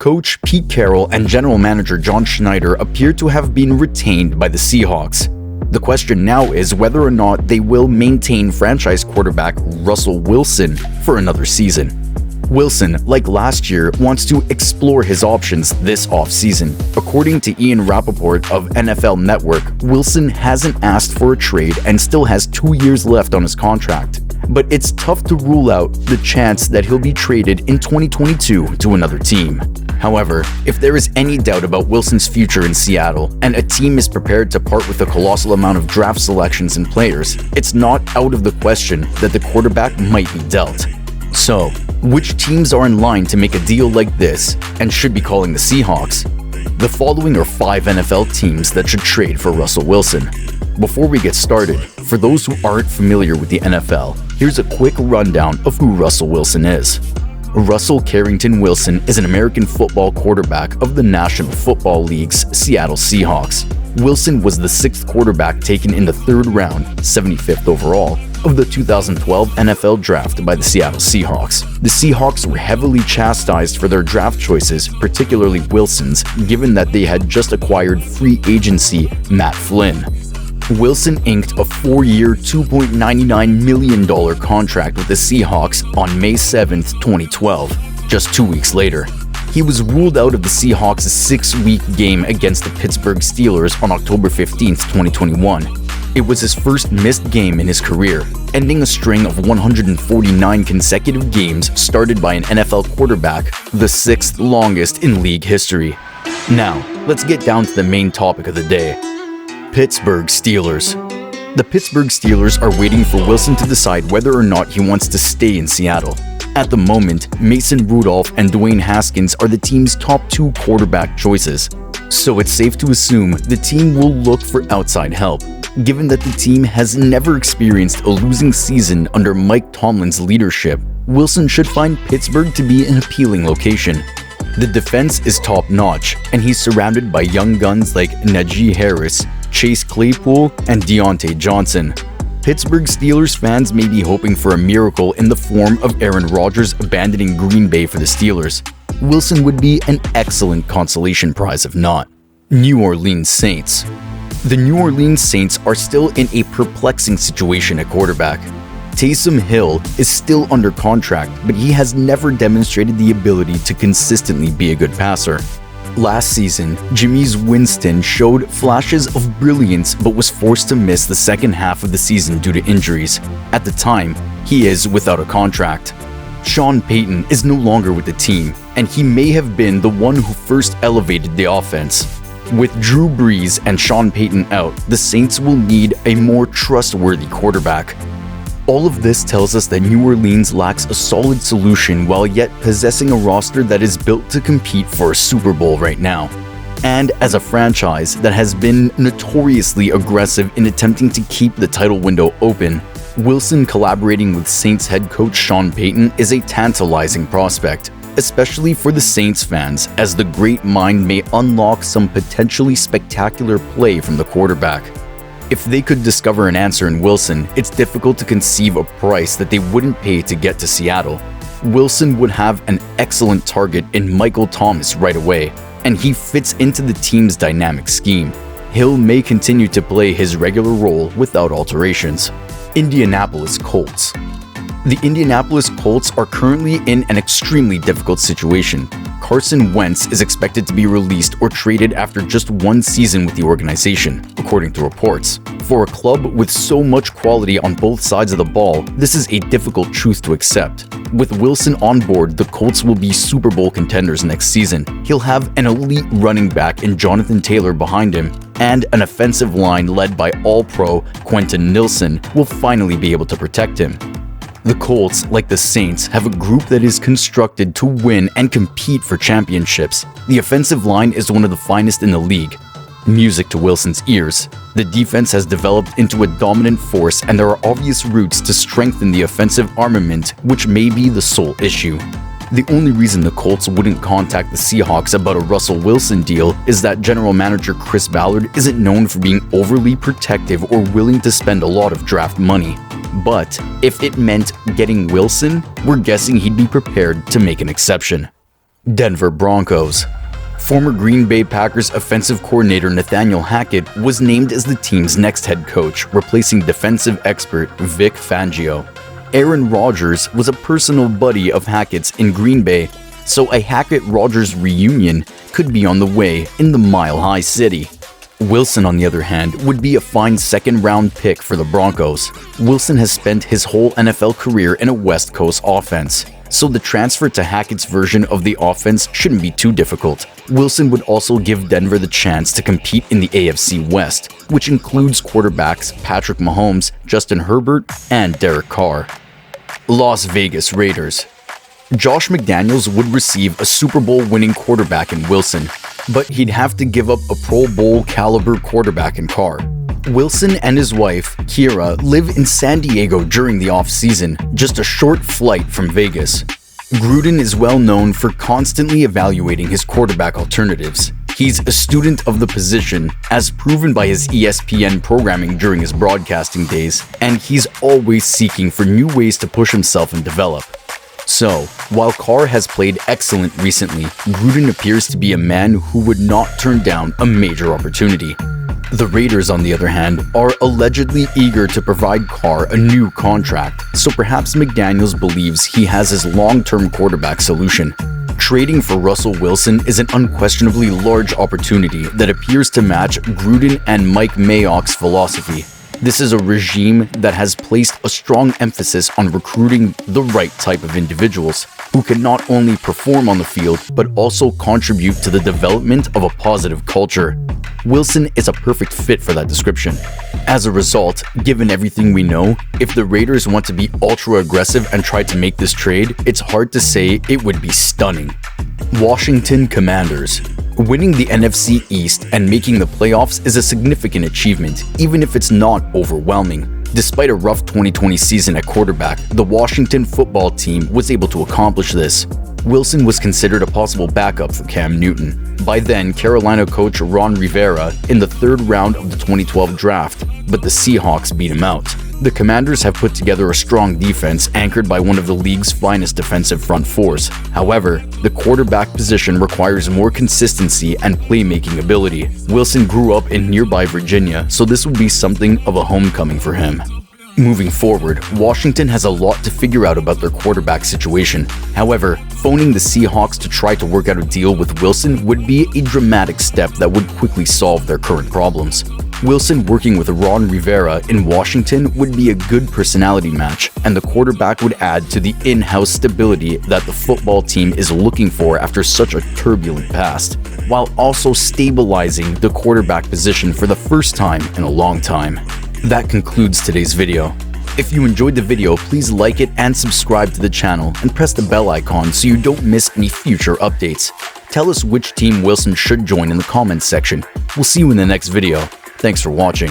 Coach Pete Carroll and general manager John Schneider appear to have been retained by the Seahawks. The question now is whether or not they will maintain franchise quarterback Russell Wilson for another season. Wilson, like last year, wants to explore his options this offseason. According to Ian Rappaport of NFL Network, Wilson hasn't asked for a trade and still has 2 years left on his contract. But it's tough to rule out the chance that he'll be traded in 2022 to another team. However, if there is any doubt about Wilson's future in Seattle, and a team is prepared to part with a colossal amount of draft selections and players, it's not out of the question that the quarterback might be dealt. So, which teams are in line to make a deal like this and should be calling the Seahawks? The following are 5 NFL teams that should trade for Russell Wilson. Before we get started, for those who aren't familiar with the NFL, here's a quick rundown of who Russell Wilson is. Russell Carrington Wilson is an American football quarterback of the National Football League's Seattle Seahawks. Wilson was the 6th quarterback taken in the 3rd round, 75th overall, of the 2012 NFL Draft by the Seattle Seahawks. The Seahawks were heavily chastised for their draft choices, particularly Wilson's, given that they had just acquired free agency Matt Flynn. Wilson inked a 4-year, $2.99 million contract with the Seahawks on May 7, 2012, just 2 weeks later. He was ruled out of the Seahawks' 6-week game against the Pittsburgh Steelers on October 15, 2021. It was his first missed game in his career, ending a string of 149 consecutive games started by an NFL quarterback, the 6th longest in league history. Now, let's get down to the main topic of the day. Pittsburgh Steelers. The Pittsburgh Steelers are waiting for Wilson to decide whether or not he wants to stay in Seattle. At the moment, Mason Rudolph and Dwayne Haskins are the team's top 2 quarterback choices. So it's safe to assume the team will look for outside help. Given that the team has never experienced a losing season under Mike Tomlin's leadership, Wilson should find Pittsburgh to be an appealing location. The defense is top-notch, and he's surrounded by young guns like Najee Harris, Chase Claypool, and Deontay Johnson. Pittsburgh Steelers fans may be hoping for a miracle in the form of Aaron Rodgers abandoning Green Bay for the Steelers. Wilson would be an excellent consolation prize if not. New Orleans Saints. The New Orleans Saints are still in a perplexing situation at quarterback. Taysom Hill is still under contract, but he has never demonstrated the ability to consistently be a good passer. Last season, Jameis Winston showed flashes of brilliance but was forced to miss the second half of the season due to injuries. At the time, he is without a contract. Sean Payton is no longer with the team, and he may have been the one who first elevated the offense. With Drew Brees and Sean Payton out, the Saints will need a more trustworthy quarterback. All of this tells us that New Orleans lacks a solid solution while yet possessing a roster that is built to compete for a Super Bowl right now. And as a franchise that has been notoriously aggressive in attempting to keep the title window open, Wilson collaborating with Saints head coach Sean Payton is a tantalizing prospect, especially for the Saints fans, as the great mind may unlock some potentially spectacular play from the quarterback. If they could discover an answer in Wilson, it's difficult to conceive a price that they wouldn't pay to get to Seattle. Wilson would have an excellent target in Michael Thomas right away, and he fits into the team's dynamic scheme. Hill may continue to play his regular role without alterations. Indianapolis Colts. The Indianapolis Colts are currently in an extremely difficult situation. Carson Wentz is expected to be released or traded after just 1 season with the organization, according to reports. For a club with so much quality on both sides of the ball, this is a difficult truth to accept. With Wilson on board, the Colts will be Super Bowl contenders next season. He'll have an elite running back in Jonathan Taylor behind him, and an offensive line led by All-Pro Quentin Nilsson will finally be able to protect him. The Colts, like the Saints, have a group that is constructed to win and compete for championships. The offensive line is one of the finest in the league. Music to Wilson's ears. The defense has developed into a dominant force, and there are obvious routes to strengthen the offensive armament, which may be the sole issue. The only reason the Colts wouldn't contact the Seahawks about a Russell Wilson deal is that general manager Chris Ballard isn't known for being overly protective or willing to spend a lot of draft money. But if it meant getting Wilson, we're guessing he'd be prepared to make an exception. Denver Broncos. Former Green Bay Packers offensive coordinator Nathaniel Hackett was named as the team's next head coach, replacing defensive expert Vic Fangio. Aaron Rodgers was a personal buddy of Hackett's in Green Bay, so a Hackett-Rodgers reunion could be on the way in the Mile High City. Wilson, on the other hand, would be a fine second-round pick for the Broncos. Wilson has spent his whole NFL career in a West Coast offense, so the transfer to Hackett's version of the offense shouldn't be too difficult. Wilson would also give Denver the chance to compete in the AFC West, which includes quarterbacks Patrick Mahomes, Justin Herbert, and Derek Carr. Las Vegas Raiders. Josh McDaniels would receive a Super Bowl winning quarterback in Wilson, but he'd have to give up a Pro Bowl caliber quarterback in Carr. Wilson and his wife, Kira, live in San Diego during the off-season, just a short flight from Vegas. Gruden is well known for constantly evaluating his quarterback alternatives. He's a student of the position, as proven by his ESPN programming during his broadcasting days, and he's always seeking for new ways to push himself and develop. So, while Carr has played excellent recently, Gruden appears to be a man who would not turn down a major opportunity. The Raiders, on the other hand, are allegedly eager to provide Carr a new contract, so perhaps McDaniels believes he has his long-term quarterback solution. Trading for Russell Wilson is an unquestionably large opportunity that appears to match Gruden and Mike Mayock's philosophy. This is a regime that has placed a strong emphasis on recruiting the right type of individuals who can not only perform on the field but also contribute to the development of a positive culture. Wilson is a perfect fit for that description. As a result, given everything we know, if the Raiders want to be ultra-aggressive and try to make this trade, it's hard to say it would be stunning. Washington Commanders. Winning the NFC East and making the playoffs is a significant achievement, even if it's not overwhelming. Despite a rough 2020 season at quarterback, the Washington football team was able to accomplish this. Wilson was considered a possible backup for Cam Newton. By then, Carolina coach Ron Rivera in the third round of the 2012 draft, but the Seahawks beat him out. The Commanders have put together a strong defense anchored by one of the league's finest defensive front fours. However, the quarterback position requires more consistency and playmaking ability. Wilson grew up in nearby Virginia, so this would be something of a homecoming for him. Moving forward, Washington has a lot to figure out about their quarterback situation. However, phoning the Seahawks to try to work out a deal with Wilson would be a dramatic step that would quickly solve their current problems. Wilson working with Ron Rivera in Washington would be a good personality match, and the quarterback would add to the in-house stability that the football team is looking for after such a turbulent past, while also stabilizing the quarterback position for the first time in a long time. That concludes today's video. If you enjoyed the video, please like it and subscribe to the channel and press the bell icon so you don't miss any future updates. Tell us which team Wilson should join in the comments section. We'll see you in the next video. Thanks for watching.